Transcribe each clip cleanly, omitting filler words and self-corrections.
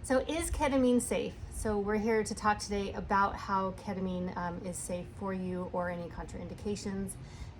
So is ketamine safe? So we're here to talk today about how ketamine is safe for you or any contraindications.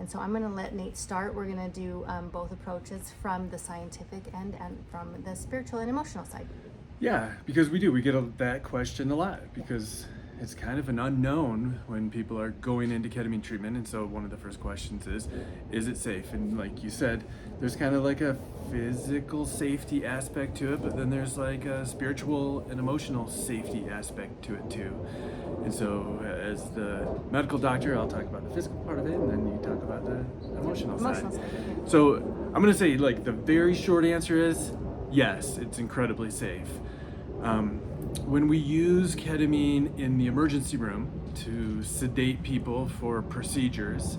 And so I'm going to let Nate start. We're going to do both approaches from the scientific end and from the spiritual and emotional side. Yeah, because we get that question a lot because it's kind of an unknown when people are going into ketamine treatment. And so one of the first questions is it safe? And like you said, there's kind of like a physical safety aspect to it, but then there's like a spiritual and emotional safety aspect to it too. And so as the medical doctor, I'll talk about the physical part of it, and then you talk about the emotional side. So I'm going to say, like, the very short answer is yes, it's incredibly safe. When we use ketamine in the emergency room to sedate people for procedures,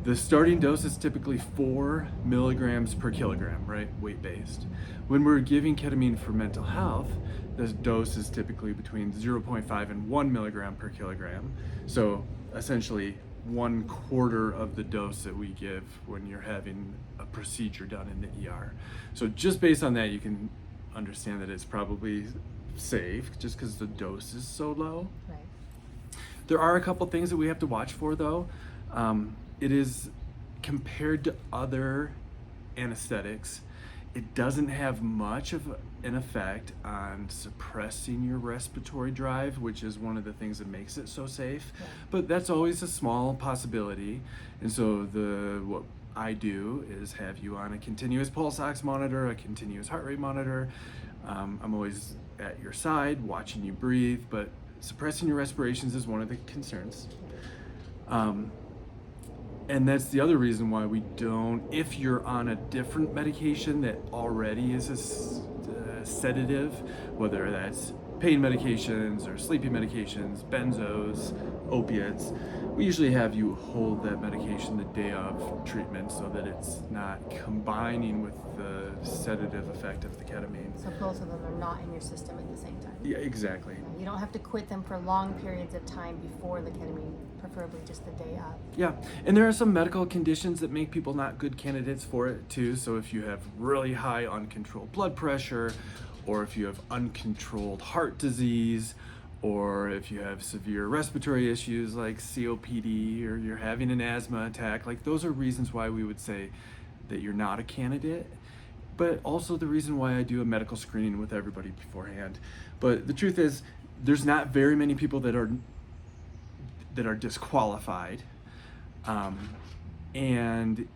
the starting dose is typically 4 milligrams per kilogram, right? Weight-based. When we're giving ketamine for mental health, the dose is typically between 0.5 and 1 milligram per kilogram. So essentially 1/4 of the dose that we give when you're having a procedure done in the ER. So just based on that, you can understand that it's probably safe just because the dose is so low. Right. There are a couple things that we have to watch for though. It is, compared to other anesthetics, it doesn't have much of an effect on suppressing your respiratory drive, which is one of the things that makes it so safe. Yeah. But that's always a small possibility. And so what I do is have you on a continuous pulse ox monitor, a continuous heart rate monitor. I'm always at your side watching you breathe, but suppressing your respirations is one of the concerns. And that's the other reason why we don't, if you're on a different medication that already is a sedative, whether that's pain medications or sleeping medications, benzos, opiates, we usually have you hold that medication the day of treatment so that it's not combining with the sedative effect of the ketamine. So both of them are not in your system at the same time. Yeah, exactly. You don't have to quit them for long periods of time before the ketamine, preferably just the day of. Yeah, and there are some medical conditions that make people not good candidates for it too. So if you have really high uncontrolled blood pressure, or if you have uncontrolled heart disease, or if you have severe respiratory issues like COPD, or you're having an asthma attack, like those are reasons why we would say that you're not a candidate. But also the reason why I do a medical screening with everybody beforehand. But the truth is, there's not very many people that are disqualified, and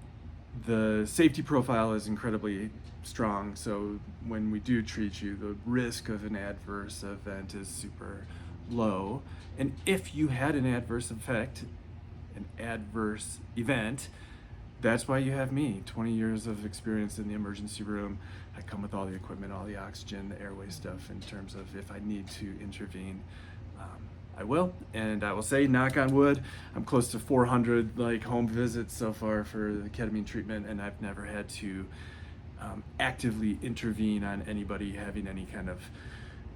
the safety profile is incredibly strong. So when we do treat you, the risk of an adverse event is super low. And if you had an adverse event, that's why you have me. 20 years of experience in the emergency room. I come with all the equipment, all the oxygen, the airway stuff in terms of if I need to intervene. I will, and I will say, knock on wood, I'm close to 400 home visits so far for the ketamine treatment, and I've never had to actively intervene on anybody having any kind of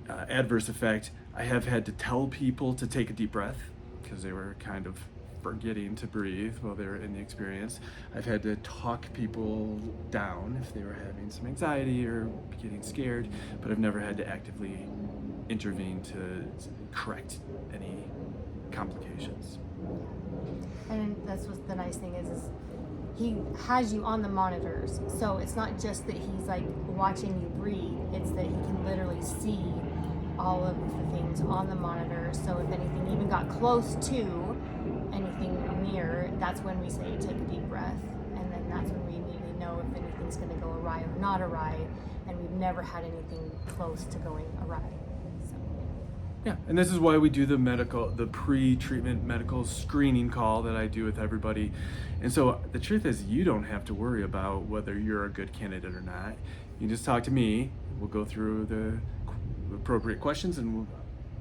adverse effect. I have had to tell people to take a deep breath because they were kind of forgetting to breathe while they were in the experience. I've had to talk people down if they were having some anxiety or getting scared, but I've never had to actively intervene to correct any complications. And that's what the nice thing is he has you on the monitors, so it's not just that he's like watching you breathe, it's that he can literally see all of the things on the monitor. So if anything even got close to anything near, that's when we say take a deep breath, and then that's when we immediately know if anything's going to go awry or not awry, and we've never had anything close to going awry. Yeah, and this is why we do the pre-treatment medical screening call that I do with everybody. And so the truth is, you don't have to worry about whether you're a good candidate or not. You just talk to me. We'll go through the appropriate questions, and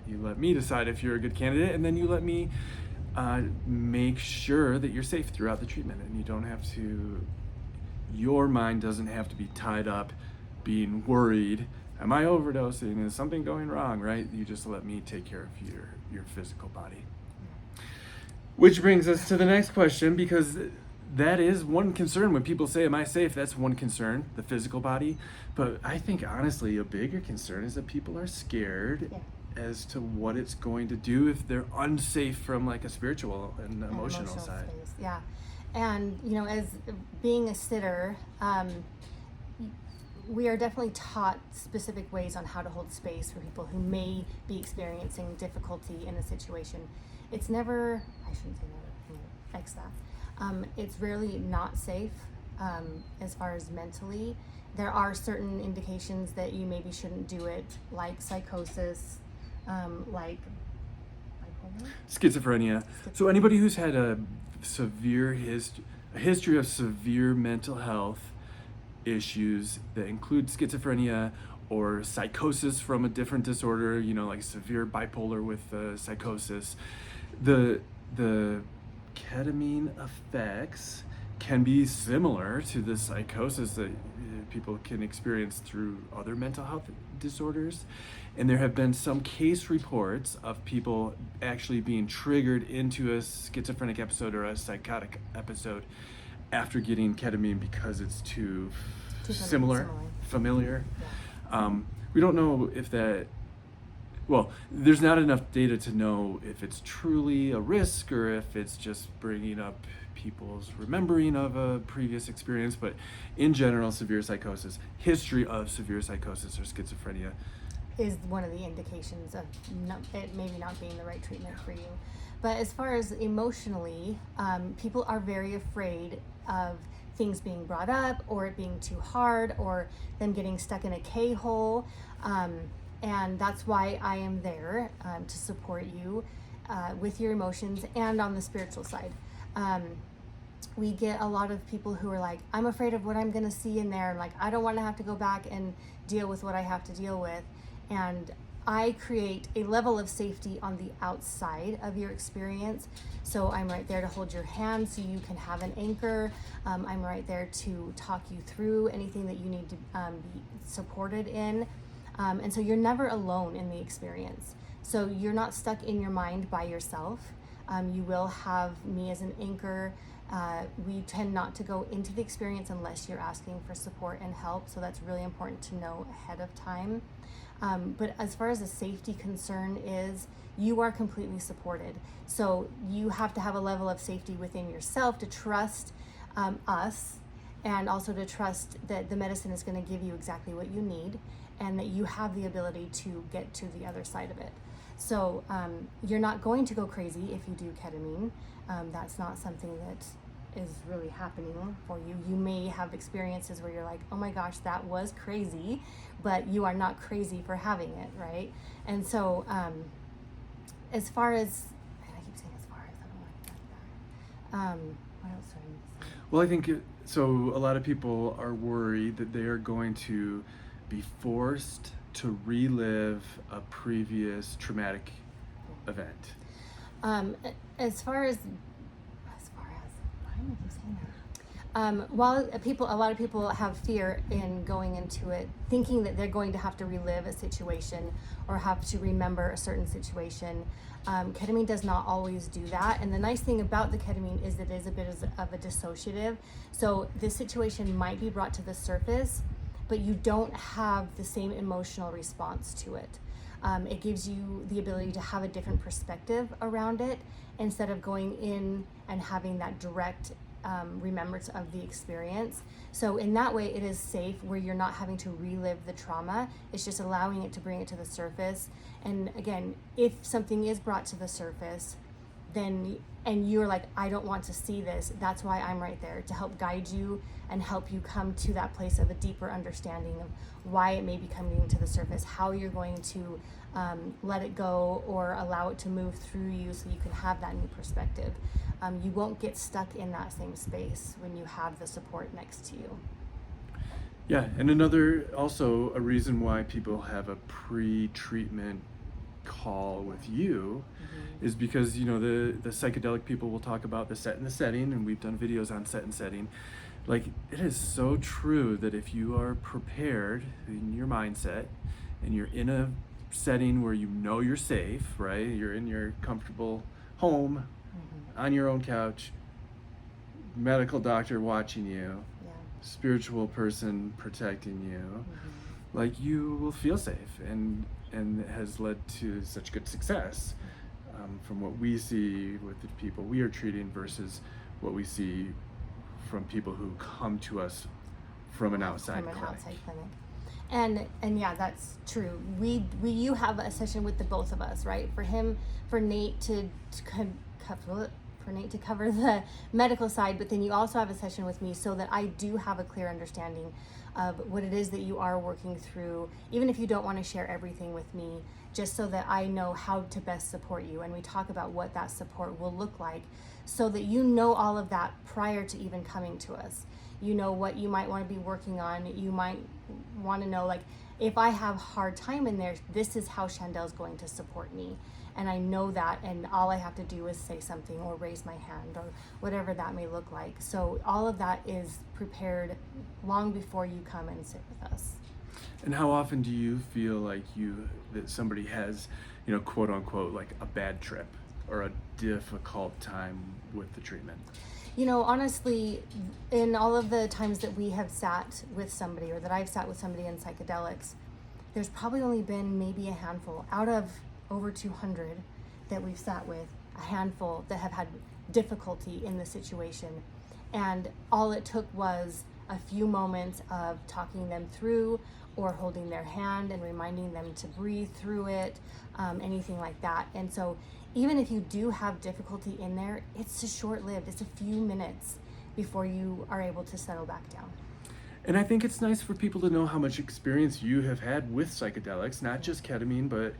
you let me decide if you're a good candidate, and then you let me make sure that you're safe throughout the treatment, and you don't have to, your mind doesn't have to be tied up being worried. Am I overdosing? Is something going wrong, right? You just let me take care of your physical body. Which brings us to the next question, because that is one concern. When people say, am I safe? That's one concern, the physical body. But I think honestly, a bigger concern is that people are scared as to what it's going to do if they're unsafe from like a spiritual and emotional side. Space. Yeah. And, you know, as being a sitter, we are definitely taught specific ways on how to hold space for people who may be experiencing difficulty in a situation. It's never, I shouldn't say never, X that. It's rarely not safe as far as mentally. There are certain indications that you maybe shouldn't do it, like psychosis, like bipolar? Schizophrenia. So anybody who's had a history of severe mental health issues that include schizophrenia or psychosis from a different disorder, you know, like severe bipolar with psychosis, the ketamine effects can be similar to the psychosis that people can experience through other mental health disorders. And there have been some case reports of people actually being triggered into a schizophrenic episode or a psychotic episode after getting ketamine because it's too familiar. Yeah. We don't know if that, well, there's not enough data to know if it's truly a risk or if it's just bringing up people's remembering of a previous experience. But in general, severe psychosis, history of severe psychosis or schizophrenia is one of the indications of it maybe not being the right treatment for you. But as far as emotionally, people are very afraid of things being brought up or it being too hard or them getting stuck in a K-hole. And that's why I am there to support you with your emotions and on the spiritual side. We get a lot of people who are like, I'm afraid of what I'm going to see in there. Like, I don't want to have to go back and deal with what I have to deal with. And I create a level of safety on the outside of your experience. So I'm right there to hold your hand so you can have an anchor. I'm right there to talk you through anything that you need to be supported in. And so you're never alone in the experience. So you're not stuck in your mind by yourself. You will have me as an anchor. We tend not to go into the experience unless you're asking for support and help. So that's really important to know ahead of time. But as far as a safety concern is, you are completely supported. So you have to have a level of safety within yourself to trust us, and also to trust that the medicine is going to give you exactly what you need and that you have the ability to get to the other side of it. So you're not going to go crazy if you do ketamine. That's not something that is really happening for you. You may have experiences where you're like, oh my gosh, that was crazy, but you are not crazy for having it, right? And so as far as, and I keep saying as far as, I don't like that. What else do I need to say? Well, I think so a lot of people are worried that they are going to be forced to relive a previous traumatic event. As far as why am I keep saying that? While a lot of people have fear in going into it, thinking that they're going to have to relive a situation or have to remember a certain situation. Ketamine does not always do that. And the nice thing about the ketamine is that it is a bit of a dissociative. So this situation might be brought to the surface, but you don't have the same emotional response to it. It gives you the ability to have a different perspective around it instead of going in and having that direct remembrance of the experience. So in that way, it is safe where you're not having to relive the trauma. It's just allowing it to bring it to the surface. And again, if something is brought to the surface, then, and you're like, I don't want to see this, that's why I'm right there to help guide you and help you come to that place of a deeper understanding of why it may be coming to the surface, how you're going to let it go or allow it to move through you so you can have that new perspective. You won't get stuck in that same space when you have the support next to you. Yeah, and another, also a reason why people have a pre-treatment call with you is because, you know, the psychedelic people will talk about the set and the setting, and we've done videos on set and setting. Like, it is so true that if you are prepared in your mindset and you're in a setting where you know you're safe, right? You're in your comfortable home, on your own couch, medical doctor watching you, Yeah. spiritual person protecting you, Mm-hmm. like you will feel safe, and it has led to such good success from what we see with the people we are treating versus what we see from people who come to us from an outside From an clinic. outside clinic. And yeah, that's true. You have a session with the both of us, right? For Nate to cover the medical side, but then you also have a session with me so that I do have a clear understanding of what it is that you are working through, even if you don't want to share everything with me, just so that I know how to best support you. And we talk about what that support will look like so that you know all of that prior to even coming to us. You know what you might want to be working on. You might want to know, like, if I have hard time in there, this is how Shandell's going to support me. And I know that, and all I have to do is say something or raise my hand or whatever that may look like. So all of that is prepared long before you come and sit with us. And how often do you feel like that somebody has, quote unquote, like a bad trip or a difficult time with the treatment? Honestly, in all of the times that we have sat with somebody or that I've sat with somebody in psychedelics, there's probably only been maybe a handful out of over 200 that we've sat with, a handful that have had difficulty in the situation. And all it took was a few moments of talking them through or holding their hand and reminding them to breathe through it, anything like that. And so even if you do have difficulty in there, it's short-lived. It's a few minutes before you are able to settle back down. And I think it's nice for people to know how much experience you have had with psychedelics, not just ketamine, but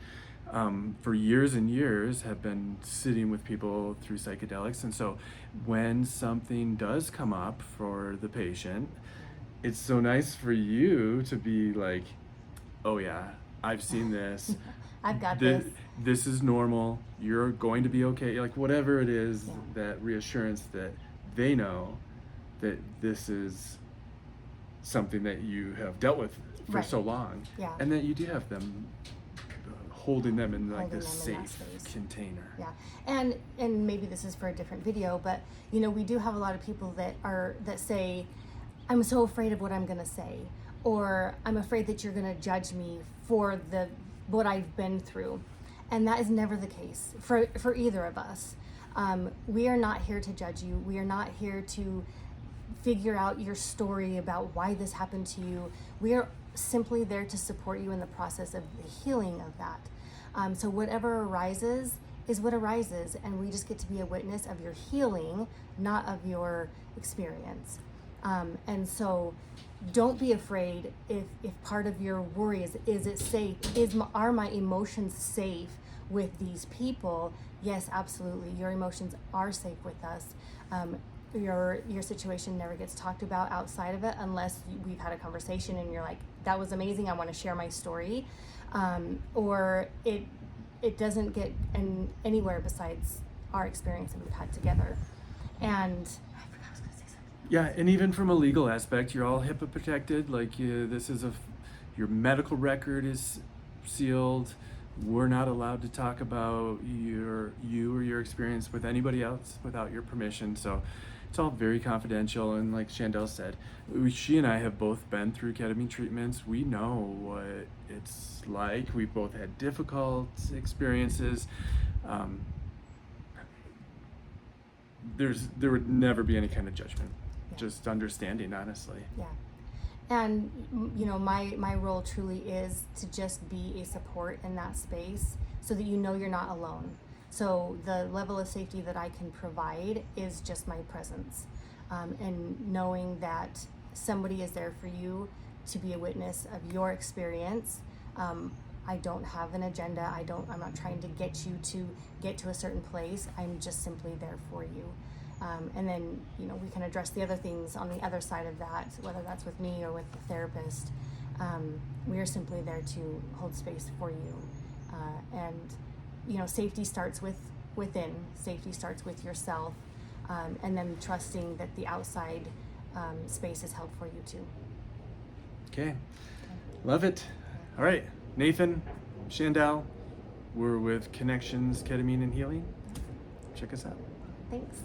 for years and years have been sitting with people through psychedelics. And so when something does come up for the patient, it's so nice for you to be like, oh yeah, I've seen this. I've got this. This is normal. You're going to be okay. Like whatever it is, Yeah. that reassurance that they know that this is something that you have dealt with for Right. so long. Yeah. And that you do have them holding them in like Holding this them in that safe space. container. Yeah, and maybe this is for a different video, but we do have a lot of people that say, I'm so afraid of what I'm gonna say, or I'm afraid that you're gonna judge me for what I've been through, and that is never the case for either of us. We are not here to judge you. We are not here to figure out your story about why this happened to you. We are simply there to support you in the process of the healing of that. So whatever arises is what arises, and we just get to be a witness of your healing, not of your experience. And so don't be afraid if part of your worry is it safe? Are my emotions safe with these people? Yes, absolutely. Your emotions are safe with us. Your situation never gets talked about outside of it unless we've had a conversation and you're like, that was amazing, I want to share my story. Or it doesn't get anywhere besides our experience that we've had together. And I forgot I was going to say something. Yeah, and even from a legal aspect, you're all HIPAA protected. Like this is your medical record is sealed. We're not allowed to talk about you or your experience with anybody else without your permission. So it's all very confidential. And like Shandell said, she and I have both been through ketamine treatments. We know what it's like. We've both had difficult experiences. There would never be any kind of judgment, just understanding, honestly. Yeah. And my role truly is to just be a support in that space so that you're not alone. So the level of safety that I can provide is just my presence, and knowing that somebody is there for you to be a witness of your experience. I don't have an agenda. I'm not trying to get you to get to a certain place. I'm just simply there for you. And then, we can address the other things on the other side of that, whether that's with me or with the therapist. We are simply there to hold space for you. And safety starts within. Safety starts with yourself, and then trusting that the outside space is held for you too. Okay. Love it. All right. Nathan, Shandell, we're with Connections Ketamine and Healing. Check us out. Thanks.